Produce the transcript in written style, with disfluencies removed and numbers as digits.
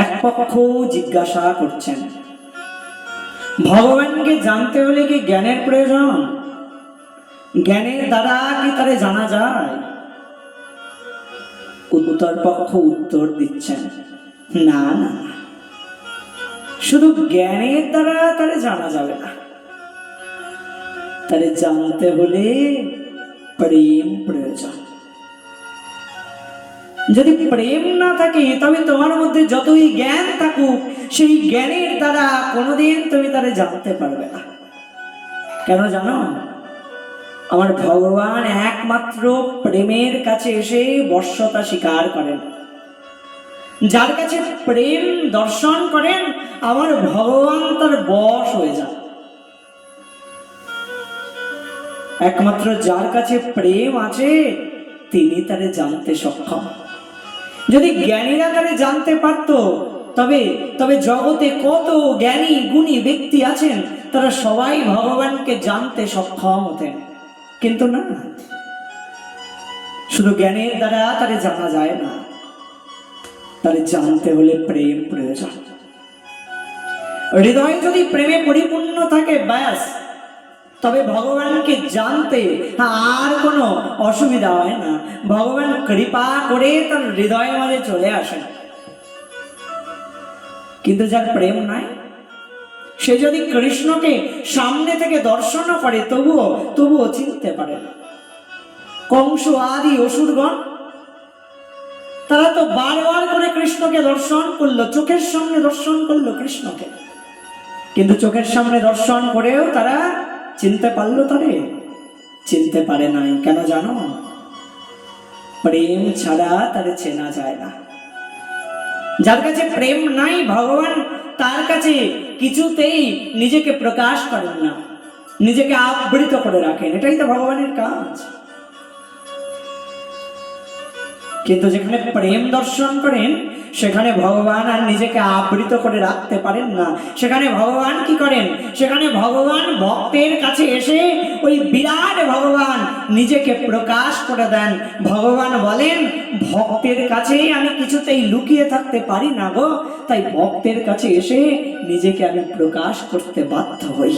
এক পক্ষ জিজ্ঞাসা করছেন, ভগবানকে জানতে হলে কি জ্ঞানের প্রয়োজন? জ্ঞানের দ্বারা কি তারে জানা যায়? উত্তর পক্ষ উত্তর দিচ্ছেন, না না, শুধু জ্ঞানের দ্বারা তারে জানা যাবে না, তারে জানতে হলে প্রেম প্রয়োজন। যদি প্রেম না থাকে তবে তোমার মধ্যে যতই জ্ঞান থাকুক, সেই জ্ঞানের দ্বারা কোনোদিন তুমি তারে জানতে পারবে না। কেন জানো? আমার ভগবান একমাত্র প্রেমের কাছে এসে বশ্যতা স্বীকার করেন। যার কাছে প্রেম দর্শন করেন, আমার ভগবান তার বশ হয়ে যান। একমাত্র যার কাছে প্রেম আছে তিনি তারে জানতে সক্ষম। যদি জ্ঞানীরা তারে জানতে পারত, তবে তবে জগতে কত জ্ঞানী গুণী ব্যক্তি আছেন, তারা সবাই ভগবানকে জানতে সক্ষম হতেন। কিন্তু না, শুধু জ্ঞানের দ্বারা তারে জানা যায় না, তারে জানতে হলে প্রেম প্রয়োজন। হৃদয় যদি প্রেমে পরিপূর্ণ থাকে, ব্যাস, তবে ভগবানকে জানতে আর কোনো অসুবিধা হয় না। ভগবান কৃপা করে তার হৃদয়ের মাঝে চলে আসেন। কিন্তু যার প্রেম নাই, সে যদি কৃষ্ণকে সামনে থেকে দর্শন করে তবুও চিনতে পারে না। কংস আদি অসুরগণ তারা তো বারবার করে কৃষ্ণকে দর্শন করলো, চোখের সামনে দর্শন করলো কৃষ্ণকে, কিন্তু চোখের সামনে দর্শন করেও তারা চিনতে পারলো? তারে চিনতে পারে নাই। কেন জানো? প্রেম ছাড়া তারে চেনা যায় না। যার কাছে প্রেম নাই, ভগবান তার কাছে কিছুতেই নিজেকে প্রকাশ করেন না, নিজেকে আবৃত করে রাখেন। এটাই তো ভগবানের কাজ। কিন্তু যেখানে প্রেম দর্শন করেন, সেখানে ভগবান আর নিজেকে আবৃত করে রাখতে পারেন না। সেখানে ভগবান কি করেন? সেখানে ভগবান ভক্তের কাছে এসে ওই বিরাট ভগবান নিজেকে প্রকাশ করে দেন। ভগবান বলেন, ভক্তের কাছে আমি কিছুতেই লুকিয়ে থাকতে পারি না গো, তাই ভক্তের কাছে এসে নিজেকে আমি প্রকাশ করতে বাধ্য হই।